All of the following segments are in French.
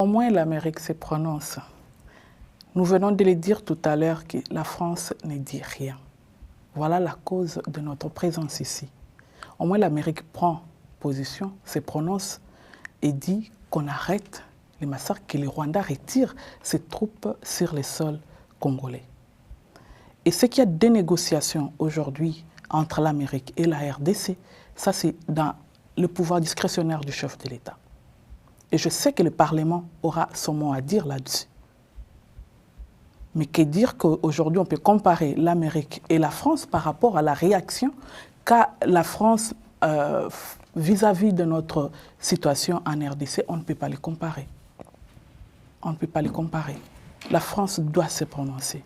Au moins l'Amérique se prononce. Nous venons de le dire tout à l'heure que la France ne dit rien. Voilà la cause de notre présence ici. Au moins l'Amérique prend position, se prononce et dit qu'on arrête les massacres, que le Rwanda retire ses troupes sur les sols congolais. Et ce qu'il y a des négociations aujourd'hui entre l'Amérique et la RDC, ça c'est dans le pouvoir discrétionnaire du chef de l'État. Et je sais que le Parlement aura son mot à dire là-dessus. Mais que dire qu'aujourd'hui on peut comparer l'Amérique et la France par rapport à la réaction qu'a la France vis-à-vis de notre situation en RDC, on ne peut pas les comparer. On ne peut pas les comparer. La France doit se prononcer.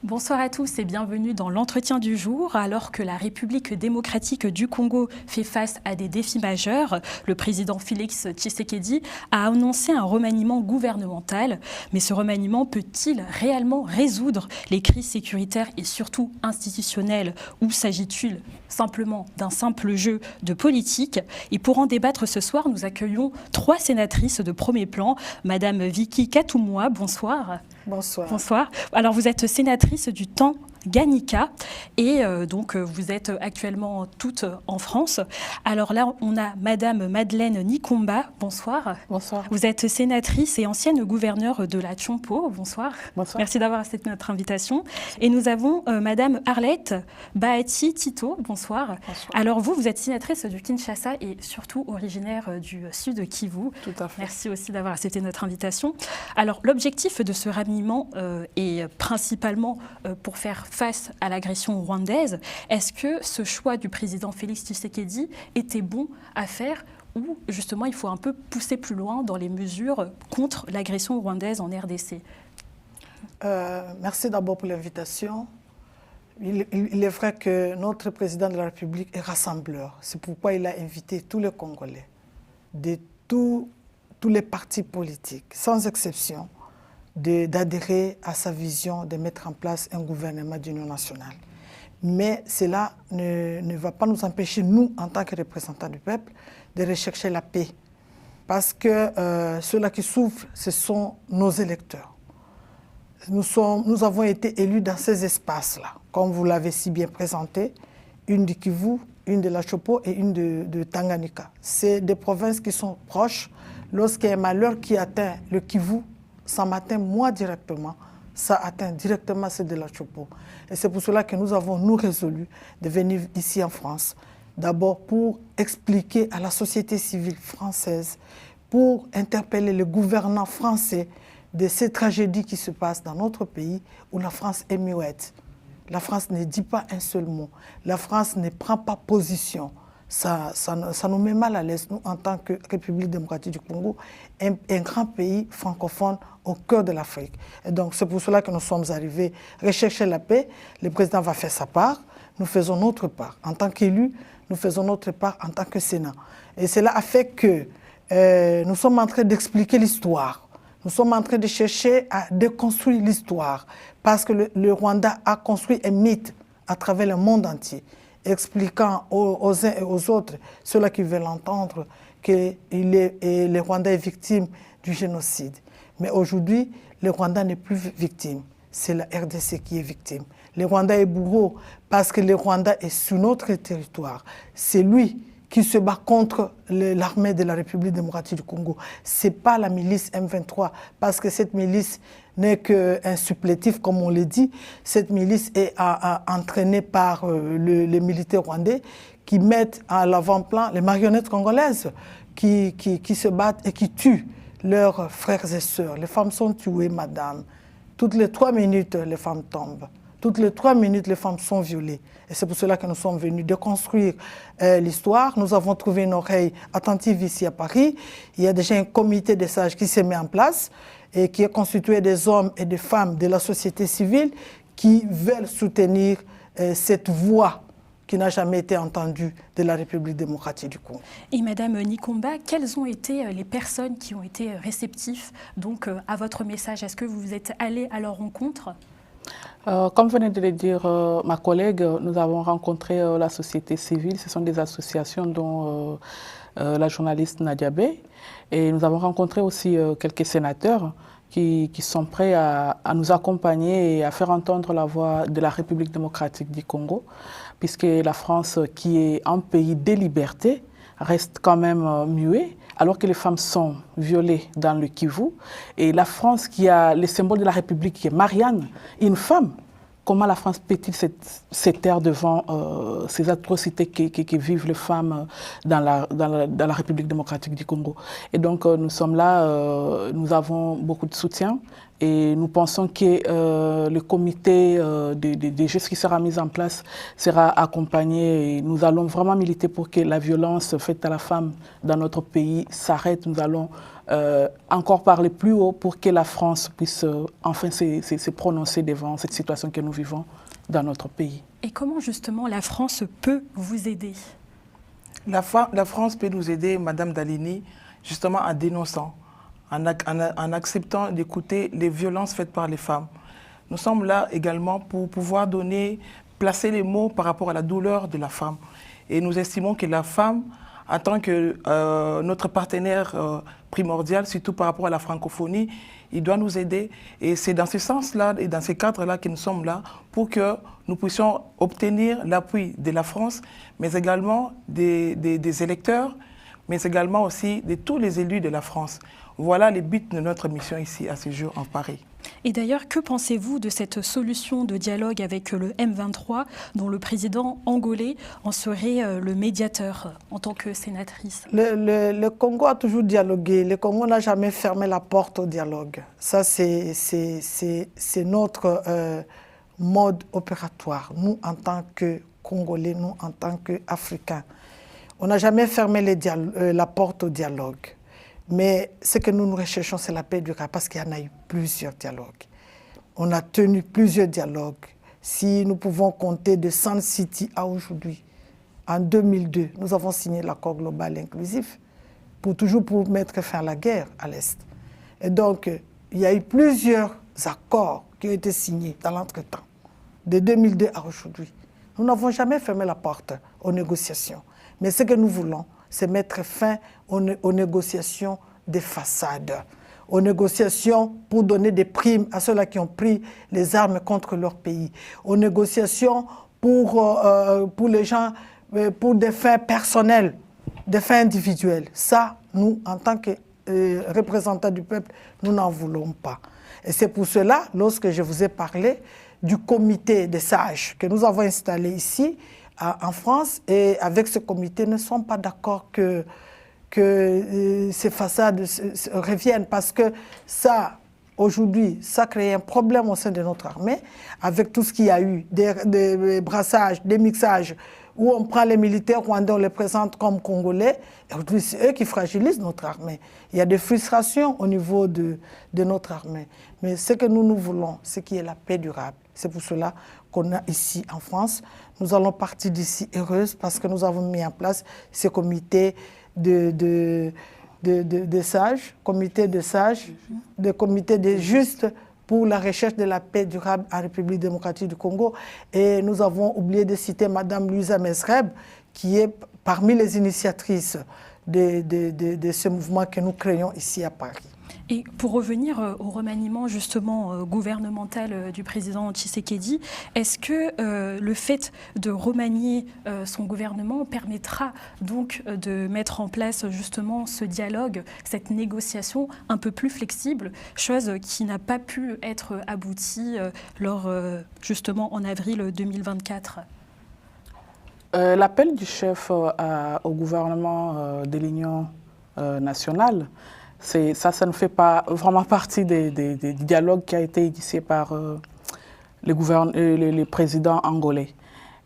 Bonsoir à tous et bienvenue dans l'entretien du jour. Alors que la République démocratique du Congo fait face à des défis majeurs, le président Félix Tshisekedi a annoncé un remaniement gouvernemental. Mais ce remaniement peut-il réellement résoudre les crises sécuritaires et surtout institutionnelles, ou s'agit-il simplement d'un simple jeu de politique? Et pour en débattre ce soir, nous accueillons 3 sénatrices de premier plan. Madame Vicky Katoumoua, bonsoir. Bonsoir. Bonsoir. Alors vous êtes sénatrice du Tanganyika et donc vous êtes actuellement toutes en France. Alors là, on a Madame Madeleine Nikomba. Bonsoir. Bonsoir. Vous êtes sénatrice et ancienne gouverneure de la Tchompo. Bonsoir. Bonsoir. Merci d'avoir accepté notre invitation. Et nous avons Madame Arlette Bahati Tito. Bonsoir. Bonsoir. Alors vous êtes sénatrice du Kinshasa et surtout originaire du sud Kivu. Tout à fait. Merci aussi d'avoir accepté notre invitation. Alors l'objectif de ce remaniement est principalement pour faire face à l'agression rwandaise. Est-ce que ce choix du président Félix Tshisekedi était bon à faire ou justement il faut un peu pousser plus loin dans les mesures contre l'agression rwandaise en RDC? Merci d'abord pour l'invitation. Il est vrai que notre président de la République est rassembleur. C'est pourquoi il a invité tous les Congolais, de tous les partis politiques, sans exception, d'adhérer à sa vision de mettre en place un gouvernement d'union nationale. Mais cela ne va pas nous empêcher, nous, en tant que représentants du peuple, de rechercher la paix. Parce que ceux-là qui souffrent, ce sont nos électeurs. Nous avons été élus dans ces espaces-là, comme vous l'avez si bien présenté, une du Kivu, une de la Tchompo et une de Tanganyika. C'est des provinces qui sont proches. Lorsqu'il y a un malheur qui atteint le Kivu, ça m'atteint moi directement, ça atteint directement ceux de la Tchompo. Et c'est pour cela que nous avons, nous, résolu de venir ici en France, d'abord pour expliquer à la société civile française, pour interpeller les gouvernants français de ces tragédies qui se passent dans notre pays où la France est muette. La France ne dit pas un seul mot. La France ne prend pas position. Ça nous met mal à l'aise, nous, en tant que République démocratique du Congo, un grand pays francophone au cœur de l'Afrique. Et donc, c'est pour cela que nous sommes arrivés rechercher la paix. Le président va faire sa part, nous faisons notre part. En tant qu'élus, nous faisons notre part en tant que Sénat. Et cela a fait que nous sommes en train d'expliquer l'histoire. Nous sommes en train de chercher à déconstruire l'histoire. Parce que le Rwanda a construit un mythe à travers le monde entier, expliquant aux uns et aux autres, ceux-là qui veulent entendre, que le Rwanda est victime du génocide. Mais aujourd'hui, le Rwanda n'est plus victime. C'est la RDC qui est victime. Le Rwanda est bourreau parce que le Rwanda est sur notre territoire. C'est lui qui se bat contre l'armée de la République démocratique du Congo. Ce n'est pas la milice M23, parce que cette milice n'est qu'un supplétif, comme on le dit. Cette milice est entraînée par les militaires rwandais qui mettent à l'avant-plan les marionnettes congolaises qui se battent et qui tuent leurs frères et sœurs. Les femmes sont tuées, madame. Toutes les 3 minutes, les femmes tombent. Toutes les 3 minutes, les femmes sont violées. Et c'est pour cela que nous sommes venus déconstruire l'histoire. Nous avons trouvé une oreille attentive ici à Paris. Il y a déjà un comité des sages qui s'est mis en place et qui est constitué des hommes et des femmes de la société civile qui veulent soutenir cette voix qui n'a jamais été entendue de la République démocratique du Congo. Et Madame Nikomba, quelles ont été les personnes qui ont été réceptives donc, à votre message? Est-ce que vous êtes allé à leur rencontre? Comme venait de le dire ma collègue, nous avons rencontré la société civile. Ce sont des associations dont la journaliste Nadia Bey. Et nous avons rencontré aussi quelques sénateurs qui sont prêts à nous accompagner et à faire entendre la voix de la République démocratique du Congo, puisque la France, qui est un pays de liberté, reste quand même muet, alors que les femmes sont violées dans le Kivu. Et la France, qui a le symbole de la République, qui est Marianne, une femme, comment la France peut-il se taire devant ces atrocités que vivent les femmes dans la République démocratique du Congo? Et donc nous sommes là, nous avons beaucoup de soutien et nous pensons que le comité des gestes qui sera mis en place sera accompagné et nous allons vraiment militer pour que la violence faite à la femme dans notre pays s'arrête. Nous allons encore parler plus haut pour que la France puisse enfin se prononcer devant cette situation que nous vivons dans notre pays. Et comment justement la France peut vous aider? La France peut nous aider, Madame Dalini, justement en dénonçant, en acceptant d'écouter les violences faites par les femmes. Nous sommes là également pour pouvoir placer les mots par rapport à la douleur de la femme. Et nous estimons que la femme, en tant que notre partenaire primordial, surtout par rapport à la francophonie, il doit nous aider. Et c'est dans ce sens-là et dans ce cadre-là que nous sommes là pour que nous puissions obtenir l'appui de la France, mais également des électeurs, mais également aussi de tous les élus de la France. Voilà le but de notre mission ici à ce jour en Paris. Et d'ailleurs, que pensez-vous de cette solution de dialogue avec le M23, dont le président angolais en serait le médiateur en tant que sénatrice? Le Congo a toujours dialogué. Le Congo n'a jamais fermé la porte au dialogue. Ça, c'est notre mode opératoire. Nous, en tant que Congolais, nous, en tant qu'Africains, on n'a jamais fermé la porte au dialogue. Mais ce que nous recherchons, c'est la paix durable, parce qu'il y en a eu plusieurs dialogues. On a tenu plusieurs dialogues. Si nous pouvons compter de Sun City à aujourd'hui, en 2002, nous avons signé l'accord global inclusif, toujours pour mettre fin à la guerre à l'Est. Et donc, il y a eu plusieurs accords qui ont été signés dans l'entretemps, de 2002 à aujourd'hui. Nous n'avons jamais fermé la porte aux négociations. Mais ce que nous voulons, c'est mettre fin aux négociations de façade, aux négociations pour donner des primes à ceux-là qui ont pris les armes contre leur pays, aux négociations pour les gens, pour des fins personnelles, des fins individuelles. Ça, nous, en tant que représentants du peuple, nous n'en voulons pas. Et c'est pour cela, lorsque je vous ai parlé du comité des sages que nous avons installé ici, en France, et avec ce comité, ne sont pas d'accord que ces façades reviennent, parce que ça, aujourd'hui, ça crée un problème au sein de notre armée, avec tout ce qu'il y a eu, des brassages, des mixages, où on prend les militaires rwandais, on les présente comme Congolais, et aujourd'hui, c'est eux qui fragilisent notre armée. Il y a des frustrations au niveau de notre armée. Mais ce que nous voulons, c'est qu'il y ait la paix durable. C'est pour cela qu'on a ici en France. Nous allons partir d'ici heureuses parce que nous avons mis en place ce comité de sages, comité de justes pour la recherche de la paix durable en République démocratique du Congo. Et nous avons oublié de citer Mme Louisa Mesreb, qui est parmi les initiatrices de ce mouvement que nous créons ici à Paris. Et pour revenir au remaniement justement gouvernemental du président Tshisekedi, est-ce que le fait de remanier son gouvernement permettra donc de mettre en place justement ce dialogue, cette négociation un peu plus flexible, chose qui n'a pas pu être aboutie lors justement en avril 2024? L'appel du chef au gouvernement de l'Union nationale, ça ne fait pas vraiment partie du dialogue qui a été initié par le président angolais.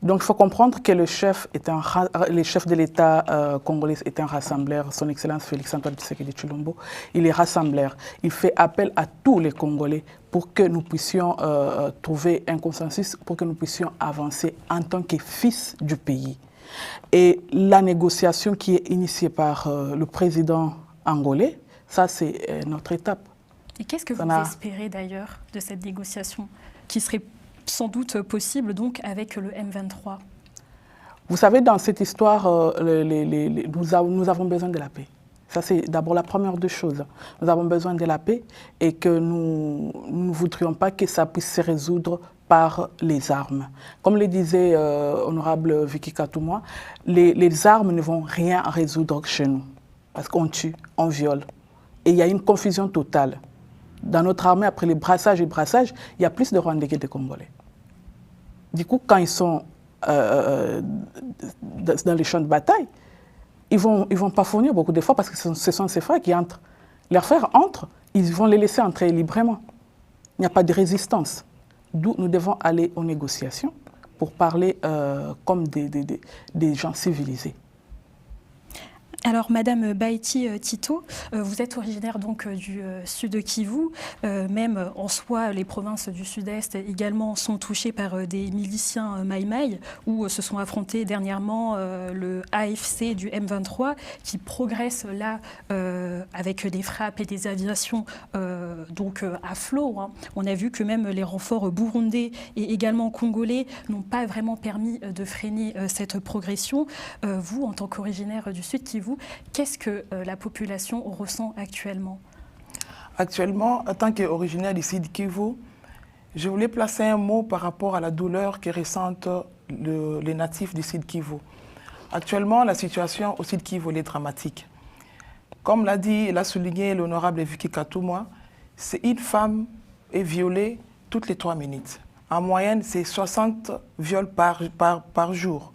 Donc il faut comprendre que le chef de l'État congolais est un rassembleur, son Excellence Félix-Antoine Tshisekedi Tshilombo. Il est rassembleur. Il fait appel à tous les Congolais pour que nous puissions trouver un consensus, pour que nous puissions avancer en tant que fils du pays. Et la négociation qui est initiée par le président angolais, ça c'est notre étape. Et qu'est-ce que vous espérez d'ailleurs de cette négociation qui serait sans doute possible donc avec le M23? Vous savez, dans cette histoire, nous avons besoin de la paix. Ça, c'est d'abord la première des choses. Nous avons besoin de la paix et que nous ne voudrions pas que ça puisse se résoudre par les armes. Comme le disait honorable Vicky Katouma, les armes ne vont rien résoudre chez nous. Parce qu'on tue, on viole. Et il y a une confusion totale. Dans notre armée, après les brassages et brassages, il y a plus de Rwandais que de Congolais. Du coup, quand ils sont dans les champs de bataille, ils vont pas fournir beaucoup d'efforts parce que ce sont ces frères qui entrent. Leurs frères entrent, ils vont les laisser entrer librement. Il n'y a pas de résistance. D'où nous devons aller aux négociations pour parler comme des gens civilisés. Alors, Madame Baïti Tito, vous êtes originaire donc du sud Kivu. Même en soi, les provinces du sud-est également sont touchées par des miliciens Maï-Maï, où se sont affrontés dernièrement le AFC du M23, qui progresse là avec des frappes et des aviations donc à flot. Hein. On a vu que même les renforts burundais et également congolais n'ont pas vraiment permis de freiner cette progression. Vous, en tant qu'originaire du sud Kivu, qu'est-ce que la population ressent actuellement? Actuellement, en tant qu'originaire du Sud Kivu, je voulais placer un mot par rapport à la douleur que ressentent les natifs du Sud Kivu. Actuellement, la situation au Sud Kivu est dramatique. Comme l'a souligné l'honorable Vicky Katouma, c'est une femme est violée toutes les 3 minutes. En moyenne, c'est 60 viols par jour.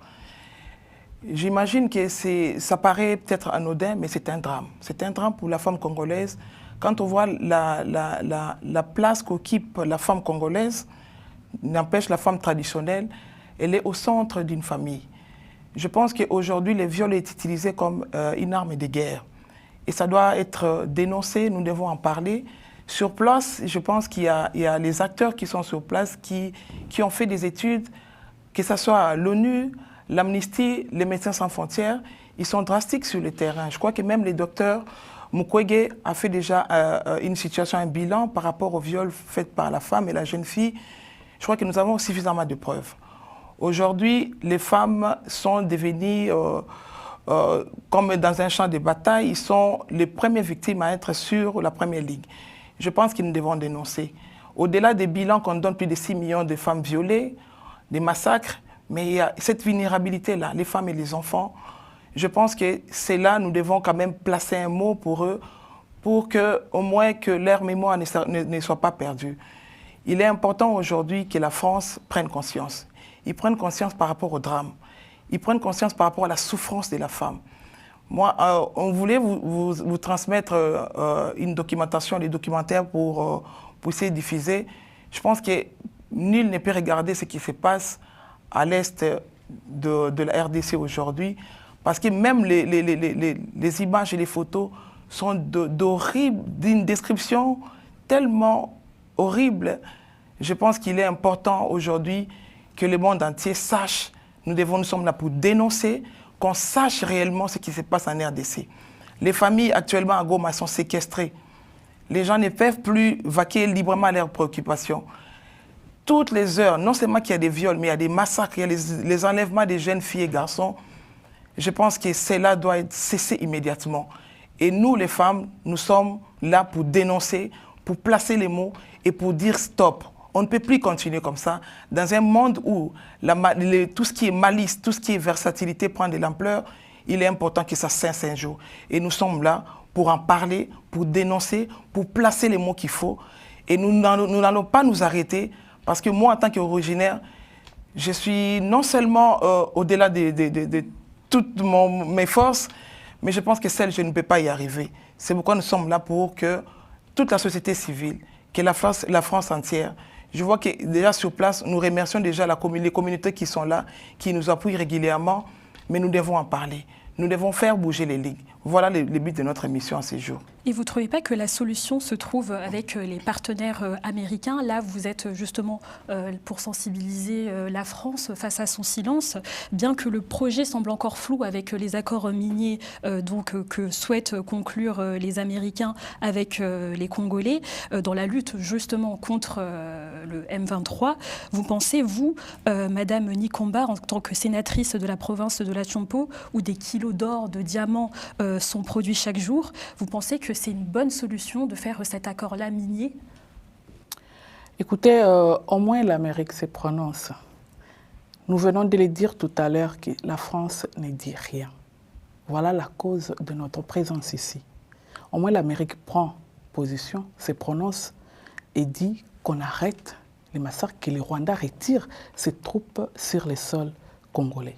J'imagine que ça paraît peut-être anodin, mais c'est un drame. C'est un drame pour la femme congolaise. Quand on voit la place qu'occupe la femme congolaise, n'empêche la femme traditionnelle, elle est au centre d'une famille. Je pense qu'aujourd'hui, le viol est utilisé comme une arme de guerre. Et ça doit être dénoncé, nous devons en parler. Sur place, je pense qu'il y a les acteurs qui sont sur place, qui ont fait des études, que ce soit l'ONU, l'Amnesty, les Médecins sans frontières, ils sont drastiques sur le terrain. Je crois que même les docteurs, Mukwege a fait déjà une situation, un bilan par rapport au viol fait par la femme et la jeune fille. Je crois que nous avons suffisamment de preuves. Aujourd'hui, les femmes sont devenues, comme dans un champ de bataille, ils sont les premières victimes à être sur la première ligne. Je pense que nous devons dénoncer. Au-delà des bilans qu'on donne, plus de 6 millions de femmes violées, des massacres, mais il y a cette vulnérabilité-là, les femmes et les enfants. Je pense que c'est là nous devons quand même placer un mot pour eux, pour qu'au moins que leur mémoire ne soit pas perdue. Il est important aujourd'hui que la France prenne conscience. Ils prennent conscience par rapport au drame. Ils prennent conscience par rapport à la souffrance de la femme. Moi, on voulait vous transmettre une documentation, des documentaires pour essayer de diffuser. Je pense que nul ne peut regarder ce qui se passe à l'est de la RDC aujourd'hui, parce que même les images et les photos sont d'une description tellement horrible. Je pense qu'il est important aujourd'hui que le monde entier sache, nous sommes là pour dénoncer, qu'on sache réellement ce qui se passe en RDC. Les familles actuellement à Goma sont séquestrées. Les gens ne peuvent plus vaquer librement à leurs préoccupations. Toutes les heures, non seulement qu'il y a des viols, mais il y a des massacres, il y a les enlèvements des jeunes filles et garçons. Je pense que cela doit être cessé immédiatement. Et nous, les femmes, nous sommes là pour dénoncer, pour placer les mots et pour dire stop. On ne peut plus continuer comme ça. Dans un monde où tout ce qui est malice, tout ce qui est versatilité prend de l'ampleur, il est important que ça cesse un jour. Et nous sommes là pour en parler, pour dénoncer, pour placer les mots qu'il faut. Et nous n'allons pas nous arrêter. Parce que moi, en tant qu'originaire, je suis non seulement au-delà de toutes mes forces, mais je pense que je ne peux pas y arriver. C'est pourquoi nous sommes là pour que toute la société civile, que la France entière, Je vois que déjà sur place, nous remercions déjà les communautés qui sont là, qui nous appuient régulièrement, mais nous devons en parler. Nous devons faire bouger les lignes. Voilà le but de notre émission à ces jours. Et vous ne trouvez pas que la solution se trouve avec les partenaires américains? Là, vous êtes justement pour sensibiliser la France face à son silence, bien que le projet semble encore flou avec les accords miniers que souhaitent conclure les Américains avec les Congolais dans la lutte justement contre le M23. Vous pensez, vous, Madame Nikomba, en tant que sénatrice de la province de la Tchompo, où des kilos d'or, de diamants sont produits chaque jour, vous pensez que c'est une bonne solution de faire cet accord-là minier? Écoutez, au moins l'Amérique se prononce. Nous venons de le dire tout à l'heure que la France ne dit rien. Voilà la cause de notre présence ici. Au moins l'Amérique prend position, se prononce et dit qu'on arrête les massacres, que le Rwanda retire ses troupes sur les sols congolais.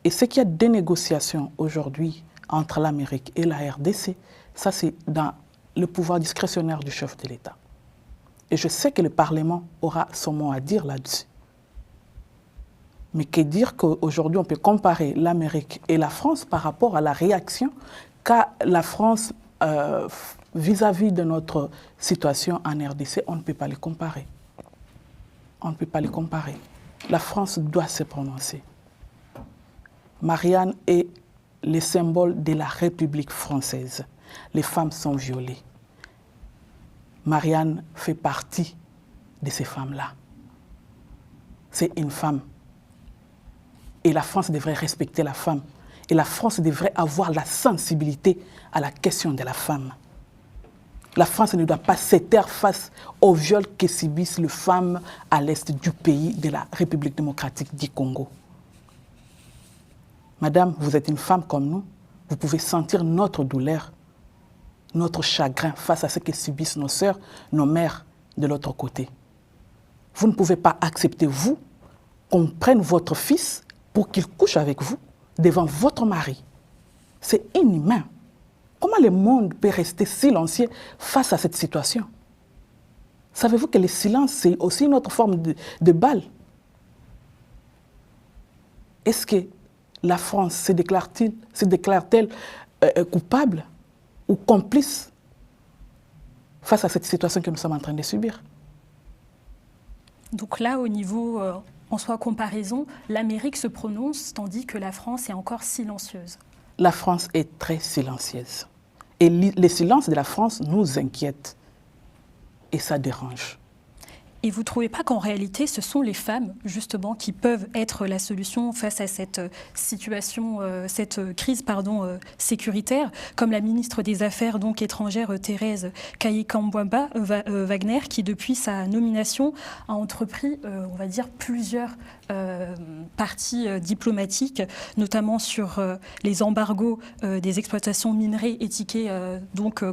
Et ce qu'il y a des négociations aujourd'hui entre l'Amérique et la RDC, ça c'est dans le pouvoir discrétionnaire du chef de l'État. Et je sais que le Parlement aura son mot à dire là-dessus. Mais que dire qu'aujourd'hui on peut comparer l'Amérique et la France par rapport à la réaction qu'a la France vis-à-vis de notre situation en RDC, on ne peut pas les comparer. On ne peut pas les comparer. La France doit se prononcer. Marianne est le symbole de la République française. Les femmes sont violées. Marianne fait partie de ces femmes-là. C'est une femme. Et la France devrait respecter la femme. Et la France devrait avoir la sensibilité à la question de la femme. La France ne doit pas se taire face aux viols que subissent les femmes à l'est du pays de la République démocratique du Congo. Madame, vous êtes une femme comme nous. Vous pouvez sentir notre douleur, notre chagrin face à ce que subissent nos sœurs, nos mères de l'autre côté. Vous ne pouvez pas accepter, vous, qu'on prenne votre fils pour qu'il couche avec vous devant votre mari. C'est inhumain. Comment le monde peut rester silencieux face à cette situation? Savez-vous que le silence, c'est aussi une autre forme de balle? Est-ce que la France se déclare-t-elle coupable ou complice face à cette situation que nous sommes en train de subir? Donc là, au niveau, en soi comparaison, l'Amérique se prononce tandis que la France est encore silencieuse. La France est très silencieuse. Et le silence de la France nous inquiète. Et ça dérange. Et vous ne trouvez pas qu'en réalité, ce sont les femmes, justement, qui peuvent être la solution face à cette situation, cette crise sécuritaire, comme la ministre des Affaires étrangères, Thérèse Kayikambwamba Wagner, qui, depuis sa nomination, a entrepris, on va dire, plusieurs parties diplomatiques, notamment sur les embargos des exploitations minerais étiquetées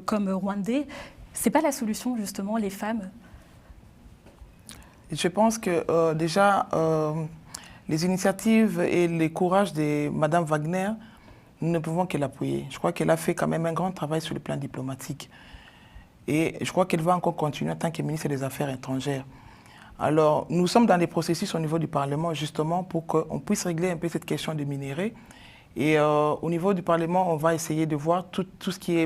comme rwandais. Ce n'est pas la solution, justement, les femmes? Je pense que déjà, les initiatives et le courage de Mme Wagner, nous ne pouvons que l'appuyer. Je crois qu'elle a fait quand même un grand travail sur le plan diplomatique. Et je crois qu'elle va encore continuer en tant que ministre des Affaires étrangères. Alors, nous sommes dans des processus au niveau du Parlement, justement, pour qu'on puisse régler un peu cette question des minéraux. Et au niveau du Parlement, on va essayer de voir tout ce qui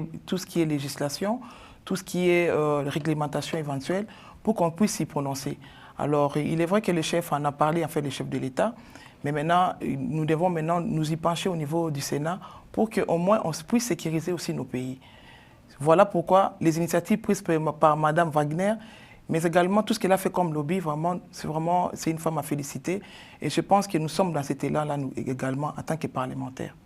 est législation, tout ce qui est réglementation éventuelle, pour qu'on puisse s'y prononcer. Alors, il est vrai que le chef en a parlé, en fait, le chef de l'État, mais maintenant, nous devons nous y pencher au niveau du Sénat pour qu'au moins on puisse sécuriser aussi nos pays. Voilà pourquoi les initiatives prises par Mme Wagner, mais également tout ce qu'elle a fait comme lobby, c'est une femme à féliciter. Et je pense que nous sommes dans cet élan-là, nous également, en tant que parlementaires.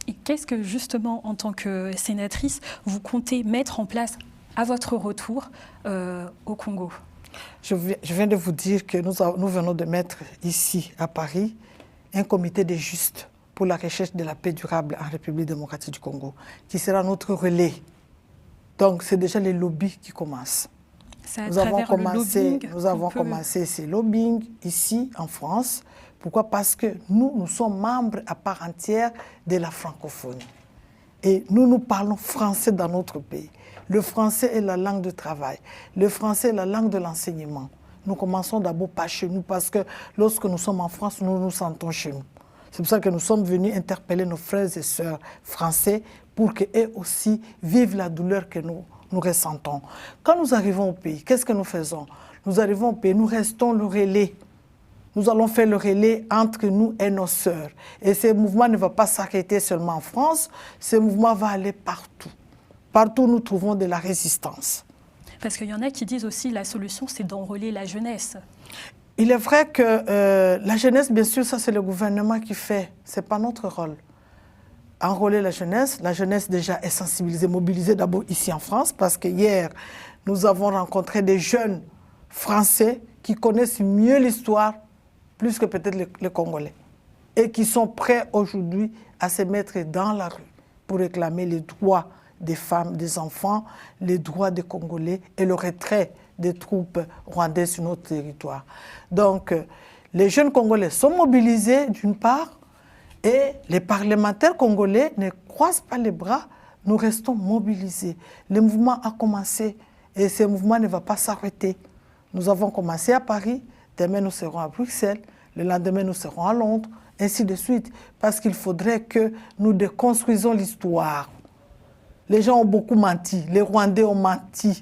Et qu'est-ce que, justement, en tant que sénatrice, vous comptez mettre en place à votre retour au Congo? Je viens de vous dire que nous venons de mettre ici, à Paris, un comité des justes pour la recherche de la paix durable en République démocratique du Congo, qui sera notre relais. Donc, c'est déjà les lobbies qui commencent. Nous avons commencé ces lobbying ici, en France. Pourquoi? Parce que nous sommes membres à part entière de la francophonie. Et nous parlons français dans notre pays. Le français est la langue de travail. Le français est la langue de l'enseignement. nous commençons d'abord par chez nous, parce que lorsque nous sommes en France, nous nous sentons chez nous. C'est pour ça que nous sommes venus interpeller nos frères et sœurs français pour qu'eux aussi vivent la douleur que nous ressentons. Quand nous arrivons au pays, qu'est-ce que nous faisons? Nous arrivons au pays, nous restons le relais. Nous allons faire le relais entre nous et nos sœurs. Et ce mouvement ne va pas s'arrêter seulement en France, ce mouvement va aller partout. Partout, nous trouvons de la résistance. Parce qu'il y en a qui disent aussi que la solution, c'est d'enrôler la jeunesse. Il est vrai que la jeunesse, bien sûr, ça c'est le gouvernement qui fait. Ce n'est pas notre rôle. Enrôler la jeunesse déjà est sensibilisée, mobilisée d'abord ici en France, parce que hier, nous avons rencontré des jeunes Français qui connaissent mieux l'histoire, plus que peut-être les Congolais, et qui sont prêts aujourd'hui à se mettre dans la rue pour réclamer les droits des femmes, des enfants, les droits des Congolais et le retrait des troupes rwandaises sur notre territoire. Donc, les jeunes Congolais sont mobilisés d'une part, et les parlementaires congolais ne croisent pas les bras, nous restons mobilisés. Le mouvement a commencé et ce mouvement ne va pas s'arrêter. Nous avons commencé à Paris, demain nous serons à Bruxelles, le lendemain nous serons à Londres, ainsi de suite, parce qu'il faudrait que nous déconstruisons l'histoire. Les gens ont beaucoup menti, les Rwandais ont menti.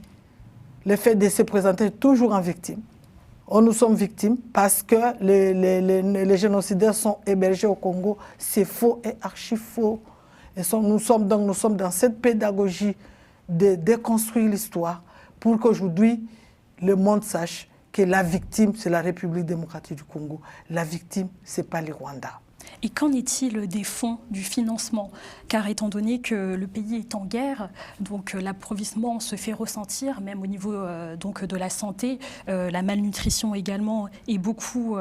Le fait de se présenter toujours en victime. Nous sommes victimes parce que les génocidaires sont hébergés au Congo. C'est faux et archi faux. Et nous sommes dans cette pédagogie de déconstruire l'histoire pour qu'aujourd'hui, le monde sache que la victime, c'est la République démocratique du Congo. La victime, ce n'est pas les Rwandais. Et qu'en est-il des fonds, du financement? Car étant donné que le pays est en guerre, donc l'approvisionnement se fait ressentir, même au niveau donc de la santé, la malnutrition également est beaucoup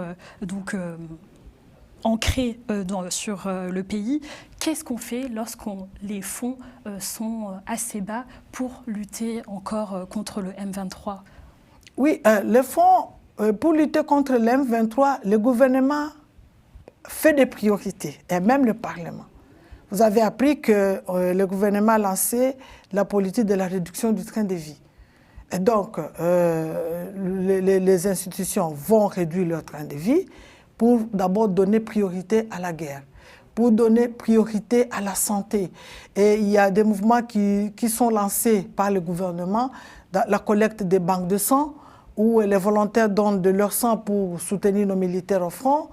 ancrée sur le pays. Qu'est-ce qu'on fait lorsque les fonds sont assez bas pour lutter encore contre le M23? Oui, les fonds, pour lutter contre le M23, le gouvernement fait des priorités, et même le Parlement. Vous avez appris que le gouvernement a lancé la politique de la réduction du train de vie. Et donc, les institutions vont réduire leur train de vie pour d'abord donner priorité à la guerre, pour donner priorité à la santé. Et il y a des mouvements qui sont lancés par le gouvernement, la collecte des banques de sang, où les volontaires donnent de leur sang pour soutenir nos militaires au front.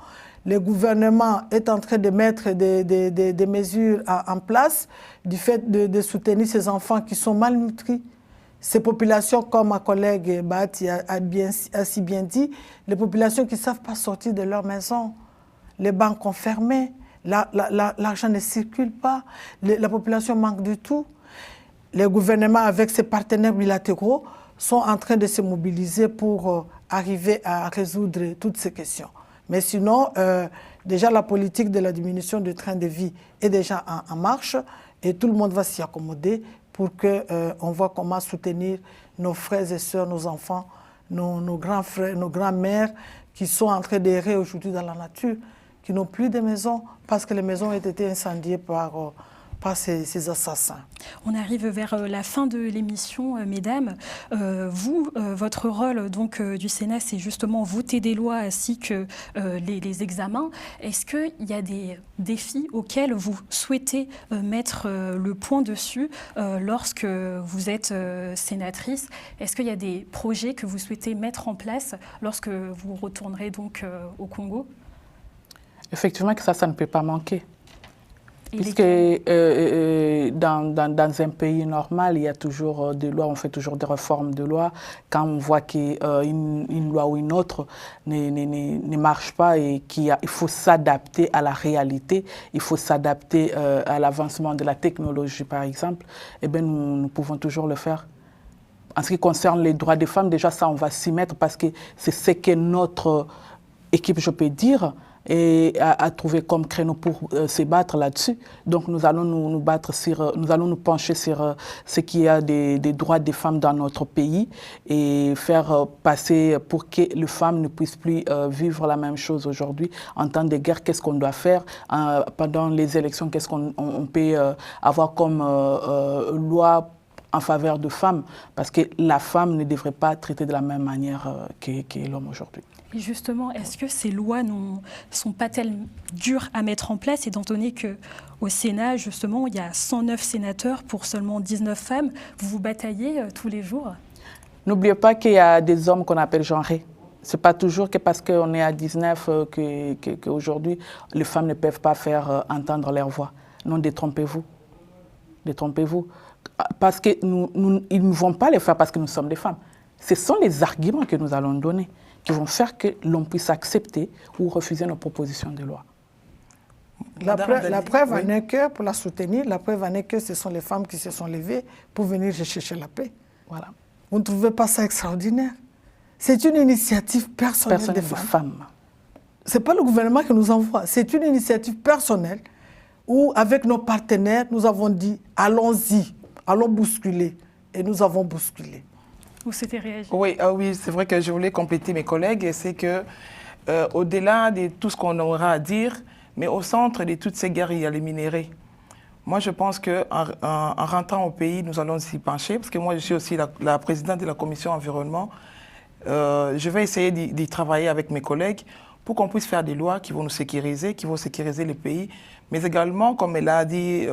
Le gouvernement est en train de mettre des mesures en place du fait de soutenir ces enfants qui sont malnutris. Ces populations, comme ma collègue Bahati a si bien dit, les populations qui ne savent pas sortir de leur maison, les banques ont fermé, l'argent ne circule pas, la population manque de tout. Les gouvernements, avec ses partenaires bilatéraux, sont en train de se mobiliser pour arriver à résoudre toutes ces questions. Mais sinon, déjà la politique de la diminution du train de vie est déjà en marche et tout le monde va s'y accommoder pour qu'on voit comment soutenir nos frères et sœurs, nos enfants, nos grands frères, nos grands-mères qui sont en train d'errer aujourd'hui dans la nature, qui n'ont plus de maisons parce que les maisons ont été incendiées par ces assassins. On arrive vers la fin de l'émission, mesdames. Votre rôle donc, du Sénat, c'est justement voter des lois ainsi que les examens. Est-ce qu'il y a des défis auxquels vous souhaitez mettre le point dessus lorsque vous êtes sénatrice? Est-ce qu'il y a des projets que vous souhaitez mettre en place lorsque vous retournerez donc au Congo? Effectivement, que ça ne peut pas manquer. Puisque dans un pays normal, il y a toujours des lois, on fait toujours des réformes de lois. Quand on voit qu'une loi ou une autre ne marche pas et qu'il faut s'adapter à la réalité, il faut s'adapter à l'avancement de la technologie, par exemple, eh bien, nous pouvons toujours le faire. En ce qui concerne les droits des femmes, déjà ça, on va s'y mettre parce que c'est ce que notre équipe, je peux dire, et à trouver comme créneau pour se battre là-dessus. Donc nous allons nous allons nous pencher sur ce qu'il y a des droits des femmes dans notre pays et faire passer pour que les femmes ne puissent plus vivre la même chose aujourd'hui. En temps de guerre, qu'est-ce qu'on doit faire pendant les élections, qu'est-ce qu'on peut avoir comme loi en faveur de femmes, parce que la femme ne devrait pas traiter de la même manière que l'homme aujourd'hui. Et justement, est-ce que ces lois ne sont pas tellement dures à mettre en place, étant donné qu'au Sénat, justement, il y a 109 sénateurs pour seulement 19 femmes? Vous vous bataillez tous les jours? N'oubliez pas qu'il y a des hommes qu'on appelle genrés. Ce n'est pas toujours que parce qu'on est à 19 qu'aujourd'hui, les femmes ne peuvent pas faire entendre leur voix. Non, détrompez-vous. Détrompez-vous. Parce qu'ils ne vont pas le faire parce que nous sommes des femmes. Ce sont les arguments que nous allons donner qui vont faire que l'on puisse accepter ou refuser nos propositions de loi. La preuve en est que, pour la soutenir, la preuve en est que ce sont les femmes qui se sont levées pour venir chercher la paix. Voilà. Vous ne trouvez pas ça extraordinaire? C'est une initiative personnelle des femmes. Ce n'est pas le gouvernement qui nous envoie, c'est une initiative personnelle où, avec nos partenaires, nous avons dit « allons-y, allons bousculer ». Et nous avons bousculé. Vous souhaitez réagir? Oui, oui, c'est vrai que je voulais compléter mes collègues. C'est que, au-delà de tout ce qu'on aura à dire, mais au centre de toutes ces guerres, il y a les minéraux. Moi, je pense qu'en rentrant au pays, nous allons s'y pencher, parce que moi, je suis aussi la présidente de la commission environnement. Je vais essayer d'y travailler avec mes collègues pour qu'on puisse faire des lois qui vont nous sécuriser, qui vont sécuriser le pays, mais également, comme elle a dit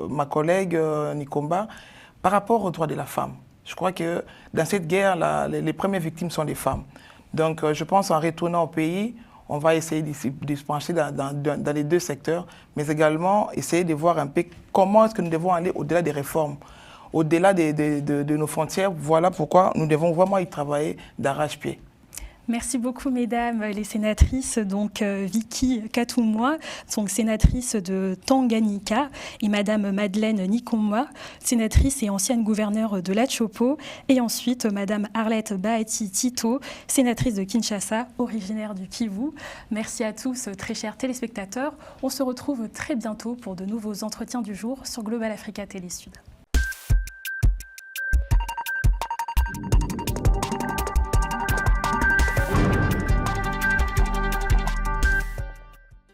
ma collègue Nikomba, par rapport aux droits de la femme. Je crois que dans cette guerre, les premières victimes sont les femmes. Donc, je pense qu'en retournant au pays, on va essayer de se pencher dans les deux secteurs, mais également essayer de voir un peu comment est-ce que nous devons aller au-delà des réformes, au-delà de nos frontières. Voilà pourquoi nous devons vraiment y travailler d'arrache-pied. Merci beaucoup, mesdames les sénatrices. Donc, Vicky Katoumoua, sénatrice de Tanganyika, et madame Madeleine Nikomwa, sénatrice et ancienne gouverneure de l'Atchopo, et ensuite madame Arlette Bahati Tito, sénatrice de Kinshasa, originaire du Kivu. Merci à tous, très chers téléspectateurs. On se retrouve très bientôt pour de nouveaux entretiens du jour sur Global Africa Télé Sud.